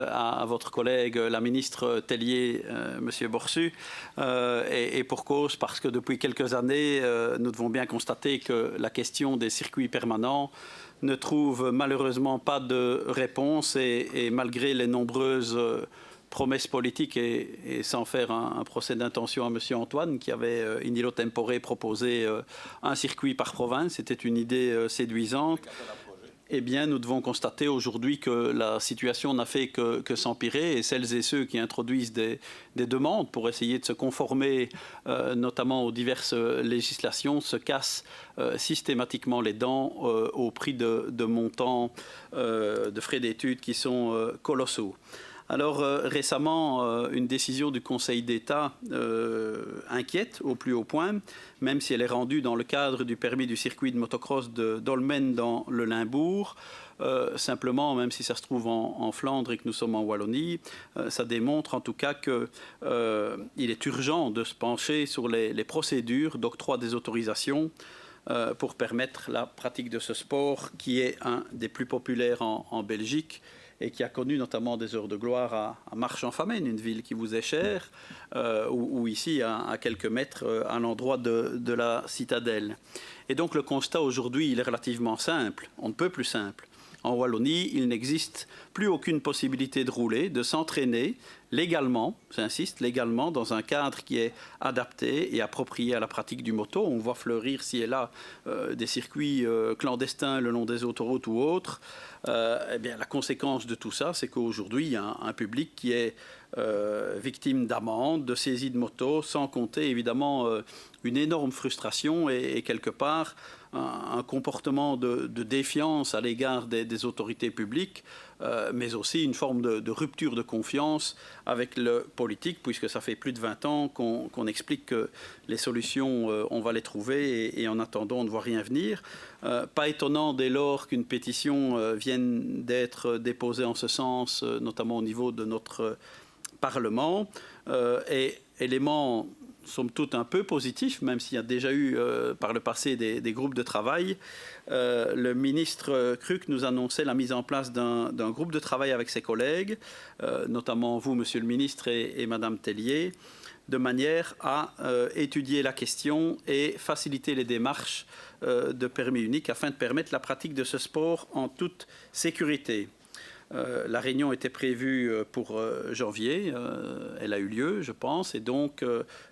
à votre collègue, la ministre Tellier, Monsieur Borsu, et pour cause, parce que depuis quelques années, nous devons bien constater que la question des circuits permanents ne trouve malheureusement pas de réponse et malgré les nombreuses promesses politiques et sans faire un procès d'intention à M. Antoine qui avait in illo tempore proposé un circuit par province, c'était une idée séduisante. Eh bien, nous devons constater aujourd'hui que la situation n'a fait que s'empirer et celles et ceux qui introduisent des demandes pour essayer de se conformer notamment aux diverses législations se cassent systématiquement les dents au prix de montants de frais d'études qui sont colossaux. Alors récemment, une décision du Conseil d'État inquiète au plus haut point, même si elle est rendue dans le cadre du permis du circuit de motocross de Dolmen dans le Limbourg. Simplement, même si ça se trouve en Flandre et que nous sommes en Wallonie, ça démontre en tout cas qu'il est urgent de se pencher sur les procédures d'octroi des autorisations pour permettre la pratique de ce sport qui est un des plus populaires en Belgique et qui a connu notamment des heures de gloire à Marche-en-Famenne, une ville qui vous est chère, ou ici à quelques mètres à l'endroit de la citadelle. Et donc le constat aujourd'hui, il est relativement simple, on ne peut plus simple. En Wallonie, il n'existe plus aucune possibilité de rouler, de s'entraîner légalement, j'insiste, légalement, dans un cadre qui est adapté et approprié à la pratique du moto. On voit fleurir ci et là des circuits clandestins le long des autoroutes ou autres. Eh bien, la conséquence de tout ça, c'est qu'aujourd'hui, il y a un public qui est victime d'amendes, de saisies de motos, sans compter évidemment une énorme frustration et quelque part un comportement de défiance à l'égard des autorités publiques, mais aussi une forme de rupture de confiance avec le politique, puisque ça fait plus de 20 ans qu'on explique que les solutions, on va les trouver et en attendant, on ne voit rien venir. Pas étonnant dès lors qu'une pétition vienne d'être déposée en ce sens, notamment au niveau de notre Parlement, et élément somme toute un peu positif, même s'il y a déjà eu par le passé des groupes de travail. Le ministre Kruck nous annonçait la mise en place d'un groupe de travail avec ses collègues, notamment vous, Monsieur le ministre, et Madame Tellier, de manière à étudier la question et faciliter les démarches de permis unique afin de permettre la pratique de ce sport en toute sécurité. La réunion était prévue pour janvier, elle a eu lieu, je pense, et donc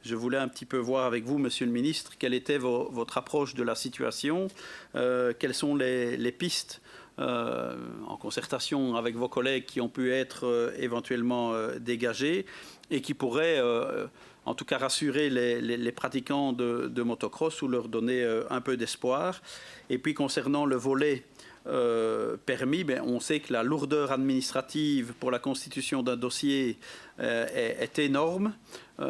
je voulais un petit peu voir avec vous, Monsieur le Ministre, quelle était votre approche de la situation, quelles sont les pistes en concertation avec vos collègues qui ont pu être éventuellement dégagées et qui pourraient en tout cas rassurer les pratiquants de motocross ou leur donner un peu d'espoir. Et puis concernant le volet permis, on sait que la lourdeur administrative pour la constitution d'un dossier est énorme. Je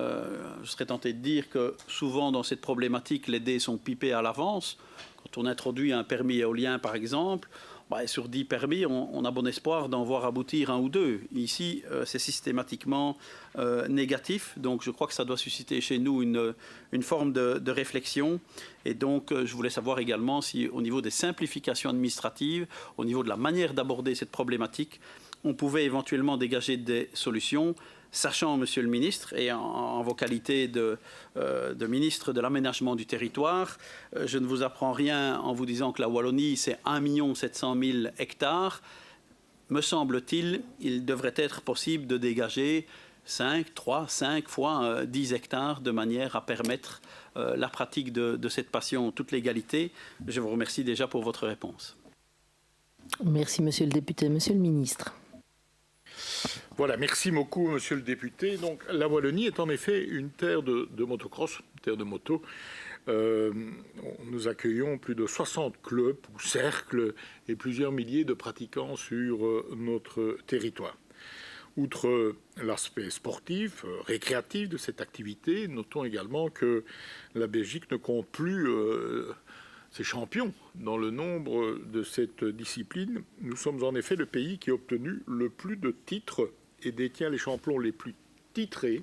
serais tenté de dire que souvent dans cette problématique, les dés sont pipés à l'avance. Quand on introduit un permis éolien, par exemple, sur 10 permis, on a bon espoir d'en voir aboutir un ou deux. Ici, c'est systématiquement négatif. Donc, je crois que ça doit susciter chez nous une forme de réflexion. Et donc, je voulais savoir également si, au niveau des simplifications administratives, au niveau de la manière d'aborder cette problématique, on pouvait éventuellement dégager des solutions, sachant, Monsieur le Ministre, et en vos qualités de ministre de l'aménagement du territoire, je ne vous apprends rien en vous disant que la Wallonie, c'est 1 700 000 hectares. Me semble-t-il, il devrait être possible de dégager 3, 5 fois 10 hectares de manière à permettre la pratique de cette passion en toute légalité. Je vous remercie déjà pour votre réponse. Merci, Monsieur le député. Monsieur le Ministre. Voilà, merci beaucoup, Monsieur le député. Donc, la Wallonie est en effet une terre de motocross, une terre de moto. Nous accueillons plus de 60 clubs ou cercles et plusieurs milliers de pratiquants sur notre territoire. Outre l'aspect sportif, récréatif de cette activité, notons également que la Belgique ne compte plus ses champions dans le nombre de cette discipline. Nous sommes en effet le pays qui a obtenu le plus de titres et détient les champions les plus titrés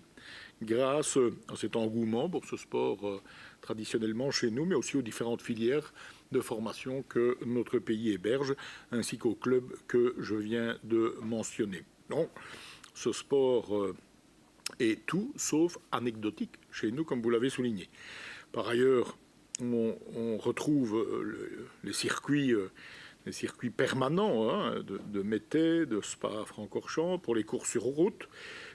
grâce à cet engouement pour ce sport traditionnellement chez nous, mais aussi aux différentes filières de formation que notre pays héberge, ainsi qu'aux clubs que je viens de mentionner. Non, ce sport est tout sauf anecdotique chez nous, comme vous l'avez souligné. Par ailleurs, on retrouve les circuits permanents de Mété, de Spa-Francorchamps pour les courses sur route,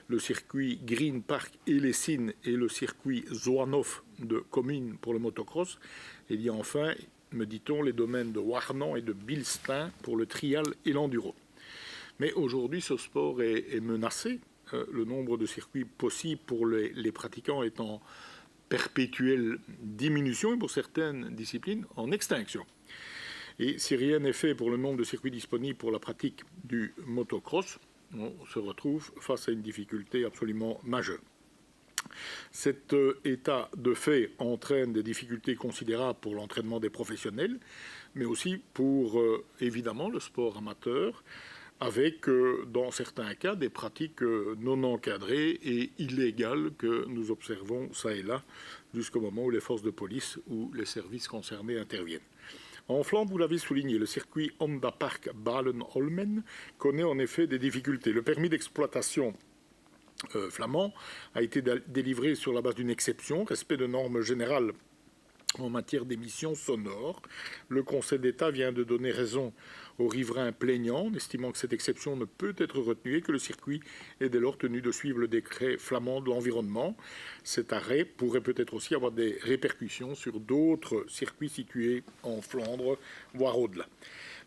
le circuit Green Park et Lessines et le circuit Zoanov de Comines pour le motocross. Il y a enfin, me dit-on, les domaines de Warnan et de Bilstein pour le trial et l'enduro. Mais aujourd'hui, ce sport est menacé. Le nombre de circuits possibles pour les pratiquants est en perpétuelle diminution et pour certaines disciplines en extinction. Et si rien n'est fait pour le nombre de circuits disponibles pour la pratique du motocross, on se retrouve face à une difficulté absolument majeure. Cet état de fait entraîne des difficultés considérables pour l'entraînement des professionnels, mais aussi pour, évidemment, le sport amateur, avec, dans certains cas, des pratiques non encadrées et illégales que nous observons ça et là, jusqu'au moment où les forces de police ou les services concernés interviennent. En Flandre, vous l'avez souligné, le circuit Honda Park Balen-Holmen connaît en effet des difficultés. Le permis d'exploitation flamand a été délivré sur la base d'une exception, respect de normes générales en matière d'émissions sonores. Le Conseil d'État vient de donner raison aux riverains plaignants, en estimant que cette exception ne peut être retenue et que le circuit est dès lors tenu de suivre le décret flamand de l'environnement. Cet arrêt pourrait peut-être aussi avoir des répercussions sur d'autres circuits situés en Flandre, voire au-delà.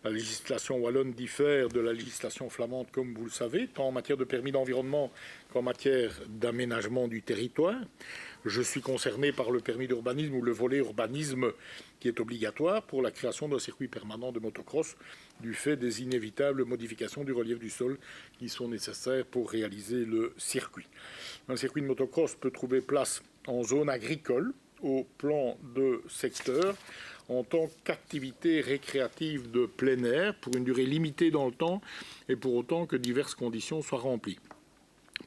La législation wallonne diffère de la législation flamande, comme vous le savez, tant en matière de permis d'environnement qu'en matière d'aménagement du territoire. Je suis concerné par le permis d'urbanisme ou le volet urbanisme qui est obligatoire pour la création d'un circuit permanent de motocross du fait des inévitables modifications du relief du sol qui sont nécessaires pour réaliser le circuit. Un circuit de motocross peut trouver place en zone agricole au plan de secteur en tant qu'activité récréative de plein air pour une durée limitée dans le temps et pour autant que diverses conditions soient remplies.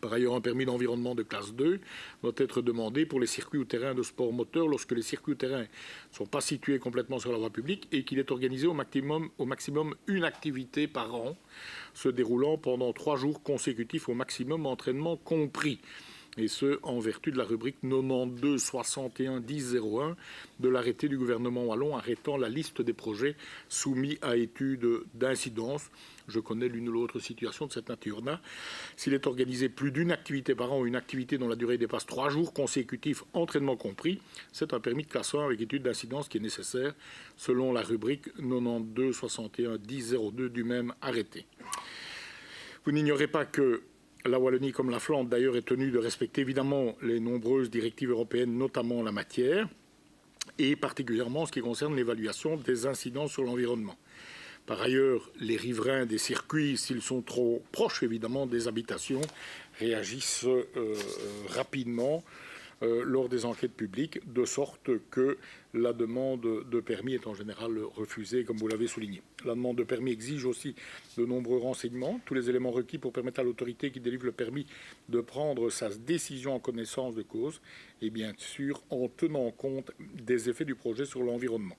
Par ailleurs, un permis d'environnement de classe 2 doit être demandé pour les circuits ou terrains de sport moteur lorsque les circuits ou terrains ne sont pas situés complètement sur la voie publique et qu'il est organisé au maximum une activité par an, se déroulant pendant 3 jours consécutifs au maximum entraînement compris. Et ce, en vertu de la rubrique 92 61 10 01 de l'arrêté du gouvernement wallon arrêtant la liste des projets soumis à étude d'incidence. Je connais l'une ou l'autre situation de cette nature-là. S'il est organisé plus d'une activité par an ou une activité dont la durée dépasse 3 jours consécutifs, entraînement compris, c'est un permis de classe 1 avec étude d'incidence qui est nécessaire selon la rubrique 92 61 10 02 du même arrêté. Vous n'ignorez pas que la Wallonie, comme la Flandre d'ailleurs, est tenue de respecter évidemment les nombreuses directives européennes, notamment en la matière, et particulièrement en ce qui concerne l'évaluation des incidences sur l'environnement. Par ailleurs, les riverains des circuits, s'ils sont trop proches évidemment des habitations, réagissent rapidement lors des enquêtes publiques, de sorte que la demande de permis est en général refusée, comme vous l'avez souligné. La demande de permis exige aussi de nombreux renseignements, tous les éléments requis pour permettre à l'autorité qui délivre le permis de prendre sa décision en connaissance de cause, et bien sûr en tenant compte des effets du projet sur l'environnement.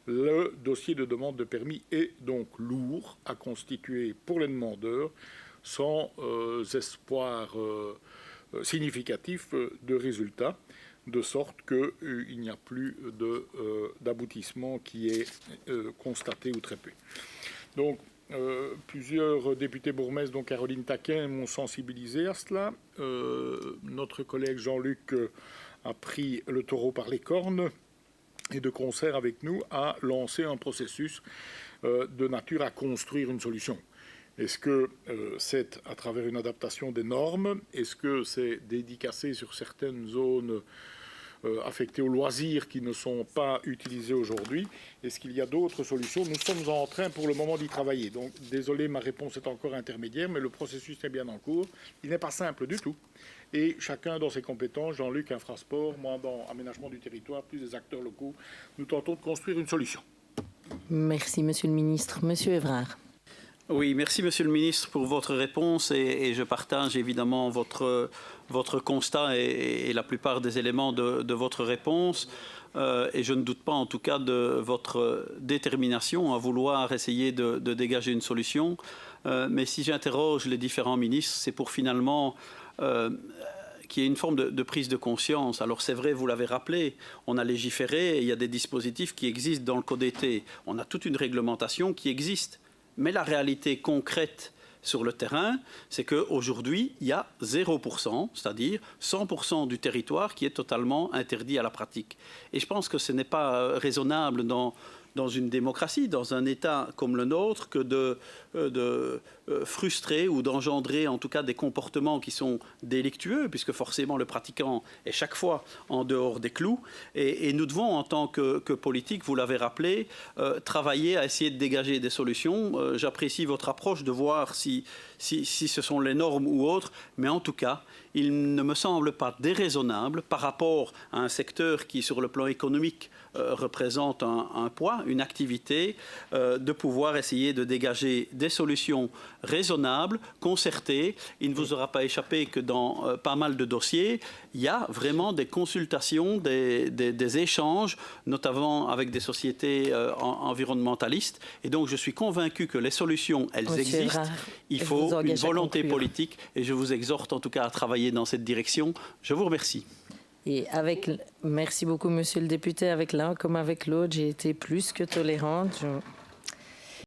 Le dossier de demande de permis est donc lourd à constituer pour les demandeurs, sans espoir significatif de résultats, de sorte qu'il n'y a plus d'aboutissement qui est constaté ou très peu. Donc, plusieurs députés bourgmestres, dont Caroline Taquin, m'ont sensibilisé à cela. Notre collègue Jean-Luc a pris le taureau par les cornes et de concert avec nous a lancé un processus de nature à construire une solution. Est-ce que c'est à travers une adaptation des normes? Est-ce que c'est dédicacé sur certaines zones affectées aux loisirs qui ne sont pas utilisées aujourd'hui? Est-ce qu'il y a d'autres solutions? Nous sommes en train pour le moment d'y travailler. Donc désolé, ma réponse est encore intermédiaire, mais le processus est bien en cours. Il n'est pas simple du tout. Et chacun dans ses compétences, Jean-Luc Infrasport, moi dans Aménagement du territoire, plus des acteurs locaux, nous tentons de construire une solution. Merci, Monsieur le Ministre. Monsieur Évrard. Oui, merci Monsieur le Ministre pour votre réponse et je partage évidemment votre constat et la plupart des éléments de votre réponse. Et je ne doute pas en tout cas de votre détermination à vouloir essayer de dégager une solution. Mais si j'interroge les différents ministres, c'est pour finalement qu'il y ait une forme de prise de conscience. Alors c'est vrai, vous l'avez rappelé, on a légiféré et il y a des dispositifs qui existent dans le Code d'été. On a toute une réglementation qui existe. Mais la réalité concrète sur le terrain, c'est qu'aujourd'hui, il y a 0%, c'est-à-dire 100% du territoire qui est totalement interdit à la pratique. Et je pense que ce n'est pas raisonnable dans une démocratie, dans un État comme le nôtre, que de frustrer ou d'engendrer en tout cas des comportements qui sont délictueux, puisque forcément le pratiquant est chaque fois en dehors des clous. Et nous devons, en tant que politique, vous l'avez rappelé, travailler à essayer de dégager des solutions. J'apprécie votre approche de voir si ce sont les normes ou autres, mais en tout cas, il ne me semble pas déraisonnable par rapport à un secteur qui, sur le plan économique, représente un poids, une activité, de pouvoir essayer de dégager des solutions raisonnables, concertées. Il ne vous aura pas échappé que dans pas mal de dossiers, il y a vraiment des consultations, des échanges, notamment avec des sociétés environnementalistes. Et donc, je suis convaincu que les solutions, elles existent. Il faut une volonté politique et je vous exhorte en tout cas à travailler dans cette direction. Je vous remercie. Et merci beaucoup, monsieur le député. Avec l'un comme avec l'autre, j'ai été plus que tolérante.